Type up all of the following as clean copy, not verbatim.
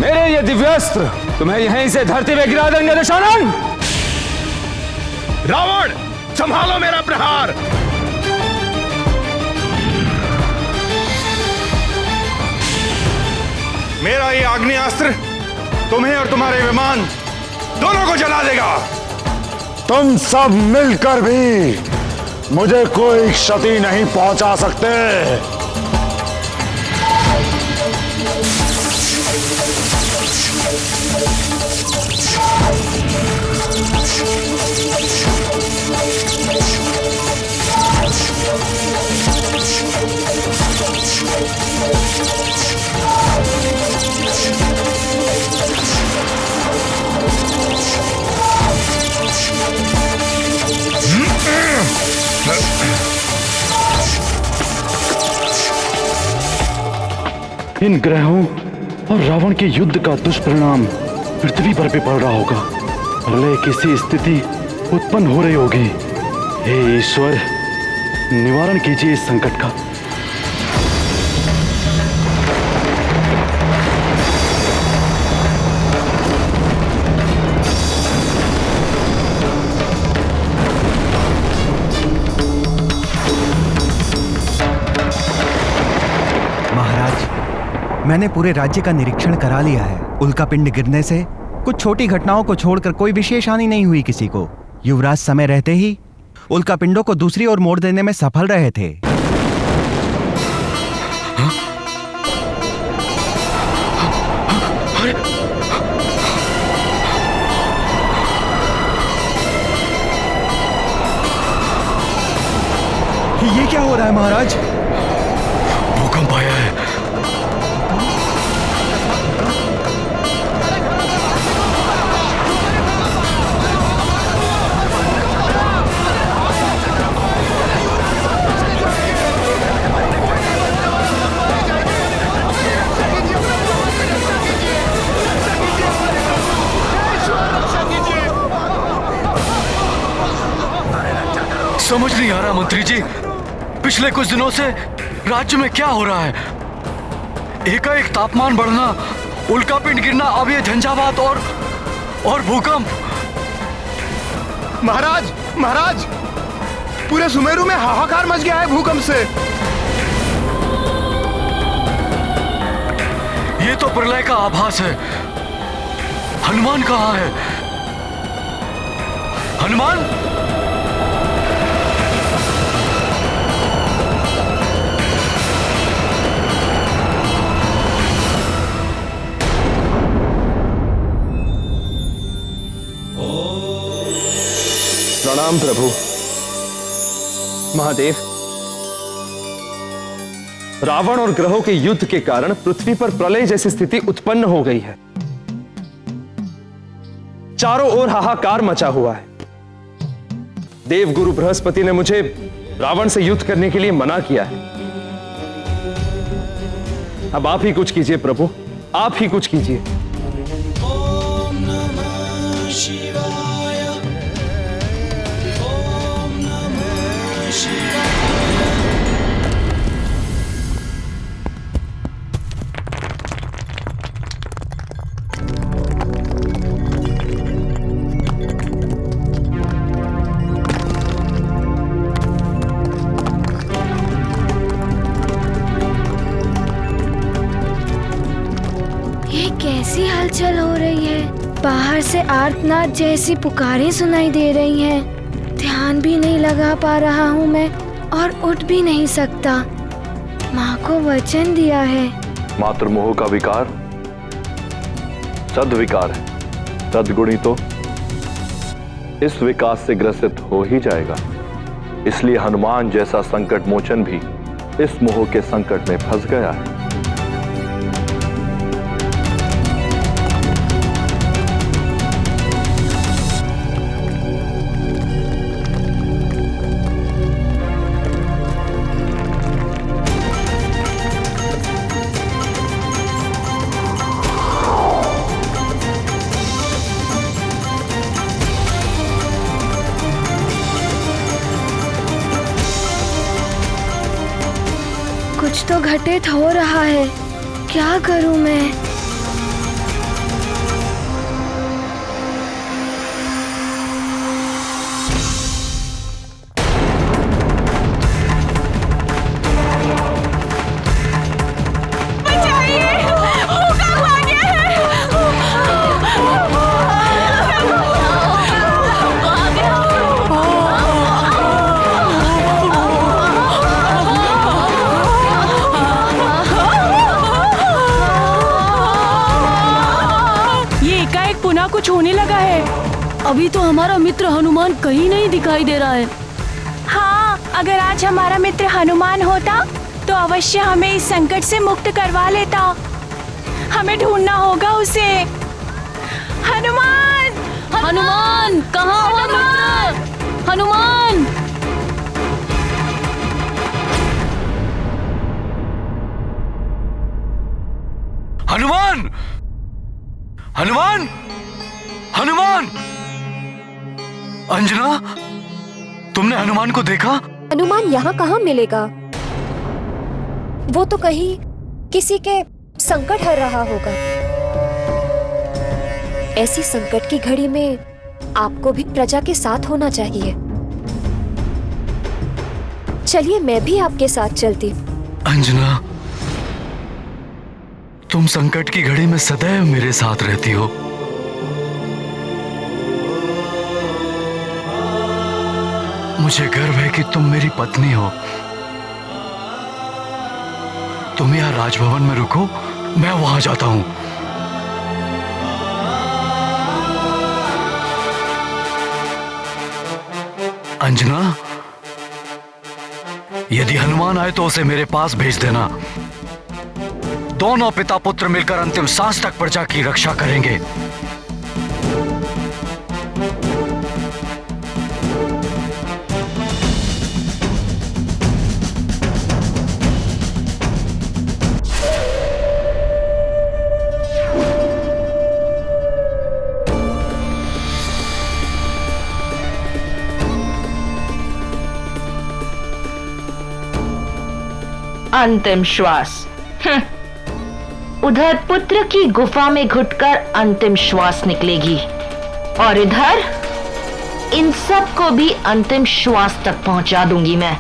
मेरे ये दिव्यास्त्र तुम्हें यहीं से धरती में गिरा देंगे दशानन। रावण, संभालो मेरा प्रहार। मेरा ये आग्नेयास्त्र तुम्हें और तुम्हारे विमान दोनों को जला देगा। तुम सब मिलकर भी मुझे कोई क्षति नहीं पहुंचा सकते। इन ग्रहों और रावण के युद्ध का दुष्परिणाम पृथ्वी पर भी पड़ रहा होगा। प्रलय किसी स्थिति उत्पन्न हो रही होगी। हे ईश्वर, निवारण कीजिए इस संकट का। मैंने पूरे राज्य का निरीक्षण करा लिया है। उल्कापिंड गिरने से कुछ छोटी घटनाओं को छोड़कर कोई विशेष हानि नहीं हुई किसी को। युवराज समय रहते ही उल्कापिंडों को दूसरी ओर मोड़ देने में सफल रहे थे। ये क्या हो रहा है महाराज? भूकंप आया है। समझ नहीं आ रहा मंत्री जी, पिछले कुछ दिनों से राज्य में क्या हो रहा है। एकाएक तापमान बढ़ना, उल्कापिंड गिरना, अब ये झंझावात और भूकंप। महाराज, महाराज, पूरे सुमेरु में हाहाकार मच गया है भूकंप से। ये तो प्रलय का आभास है। हनुमान कहाँ है? हनुमान? प्रणाम प्रभु। महादेव, रावण और ग्रहों के युद्ध के कारण पृथ्वी पर प्रलय जैसी स्थिति उत्पन्न हो गई है। चारों ओर हाहाकार मचा हुआ है। देवगुरु बृहस्पति ने मुझे रावण से युद्ध करने के लिए मना किया है। अब आप ही कुछ कीजिए प्रभु, आप ही कुछ कीजिए। कैसी हलचल हो रही है। बाहर से आर्तनाद जैसी पुकारें सुनाई दे रही हैं। ध्यान भी नहीं लगा पा रहा हूँ मैं और उठ भी नहीं सकता। माँ को वचन दिया है। मातृमोह का विकार सद्विकार है। सद्गुणी तो इस विकास से ग्रसित हो ही जाएगा। इसलिए हनुमान जैसा संकट मोचन भी इस मोह के संकट में फंस गया है। कुछ तो घटित हो रहा है। क्या करूं मैं? कुछ होने लगा है। अभी तो हमारा मित्र हनुमान कहीं नहीं दिखाई दे रहा है। हाँ, अगर आज हमारा मित्र हनुमान होता तो अवश्य हमें इस संकट से मुक्त करवा लेता। हमें ढूंढना होगा उसे। हनुमान! हनुमान, कहाँ हो मित्र? हनुमान! हनुमान! हनुमान! हनुमान! अंजना, तुमने हनुमान को देखा? हनुमान यहाँ कहाँ मिलेगा? वो तो कहीं किसी के संकट हर रहा होगा। ऐसी संकट की घड़ी में आपको भी प्रजा के साथ होना चाहिए। चलिए मैं भी आपके साथ चलती हूँ। अंजना, तुम संकट की घड़ी में सदैव मेरे साथ रहती हो। मुझे गर्व है कि तुम मेरी पत्नी हो। तुम यहाँ राजभवन में रुको, मैं वहां जाता हूं। अंजना, यदि हनुमान आए तो उसे मेरे पास भेज देना। दोनों पिता पुत्र मिलकर अंतिम सांस तक प्रजा की रक्षा करेंगे। अंतिम श्वास। उधर पुत्र की गुफा में घुटकर अंतिम श्वास निकलेगी और इधर इन सब को भी अंतिम श्वास तक पहुंचा दूंगी मैं।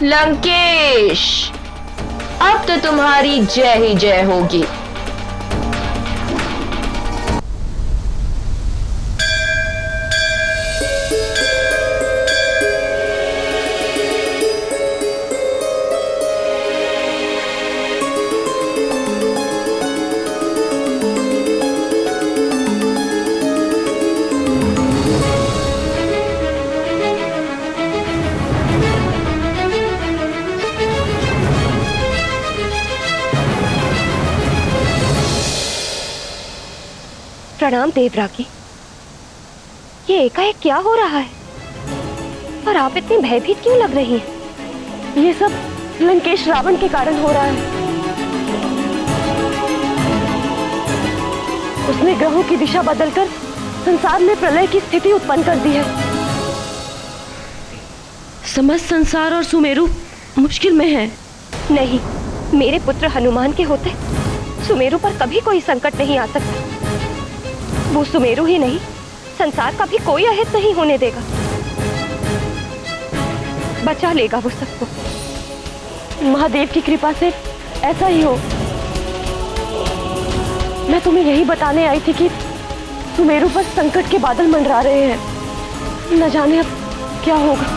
लंकेश, अब तो तुम्हारी जय ही जय होगी। प्रणाम देवरागी। ये एकाएक क्या हो रहा है और आप इतनी भयभीत क्यों लग रही हैं? ये सब लंकेश रावण के कारण हो रहा है। उसने ग्रहों की दिशा बदलकर संसार में प्रलय की स्थिति उत्पन्न कर दी है। समस्त संसार और सुमेरु मुश्किल में है। नहीं, मेरे पुत्र हनुमान के होते सुमेरु पर कभी कोई संकट नहीं आ सकता। वो सुमेरु ही नहीं, संसार का भी कोई अहित नहीं होने देगा। बचा लेगा वो सबको। महादेव की कृपा से ऐसा ही हो। मैं तुम्हें यही बताने आई थी कि सुमेरु पर संकट के बादल मंडरा रहे हैं। न जाने अब क्या होगा।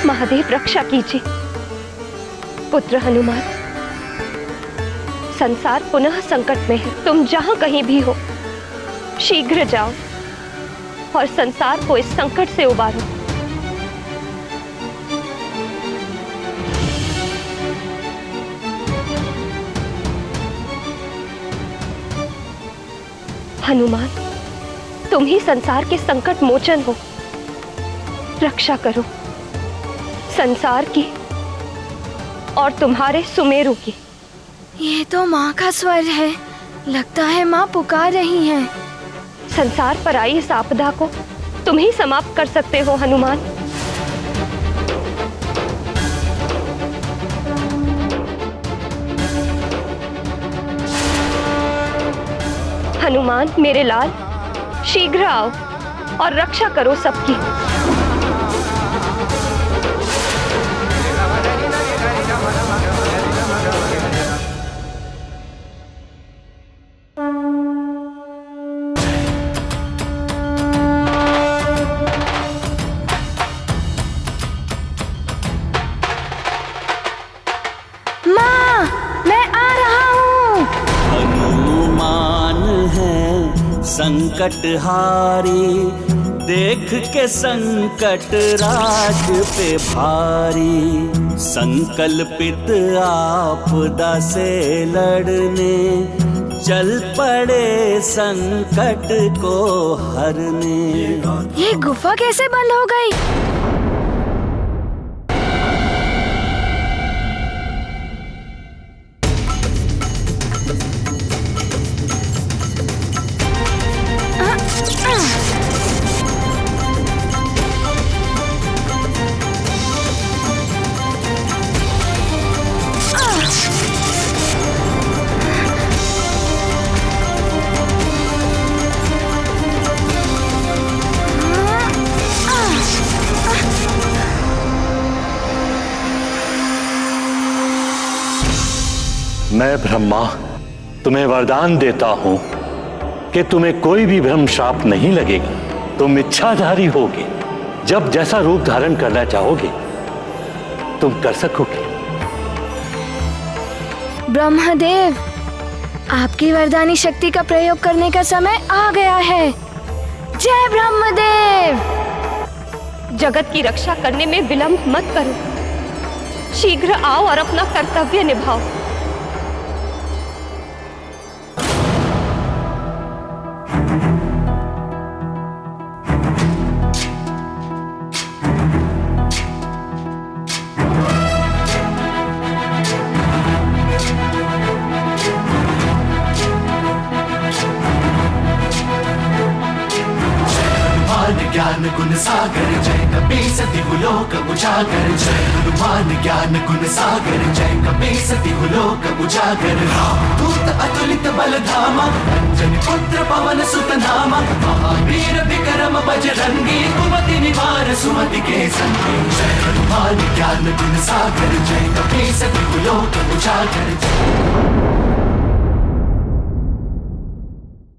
महादेव रक्षा कीजिए। पुत्र हनुमान, संसार पुनः संकट में है। तुम जहां कहीं भी हो, शीघ्र जाओ और संसार को इस संकट से उबारो। हनुमान, तुम ही संसार के संकट मोचन हो। रक्षा करो संसार की और तुम्हारे सुमेरु की। ये तो माँ का स्वर है। लगता है माँ पुकार रही हैं। संसार पर आई इस आपदा को तुम ही समाप्त कर सकते हो हनुमान। हनुमान मेरे लाल, शीघ्र आओ और रक्षा करो सबकी। संकट हारी, देख के संकट राज पे भारी। संकल्पित आपदा से लड़ने, चल पड़े संकट को हरने। ये गुफा कैसे बंद हो गई? मैं ब्रह्मा तुम्हें वरदान देता हूं कि तुम्हें कोई भी भ्रम श्राप नहीं लगेगा। तुम इच्छाधारी होगे, जब जैसा रूप धारण करना चाहोगे तुम कर सकोगे। ब्रह्मदेव, आपकी वरदानी शक्ति का प्रयोग करने का समय आ गया है। जय ब्रह्मदेव। जगत की रक्षा करने में विलंब मत करो, शीघ्र आओ और अपना कर्तव्य निभाओ। ज्ञान गुण सागर जय कपीसति लोक उजागर। जय हनुमान ज्ञान गुण सागर जय कपीसति लोक उजागर। दूत अतुलित बल धामा, अंजनी पुत्र पवन सुत नामा। महावीर विक्रम बजरंगी, कुमति निवार सुमति के संगी। जय हनुमान ज्ञान गुण सागर जय कपीसति लोक उजागर।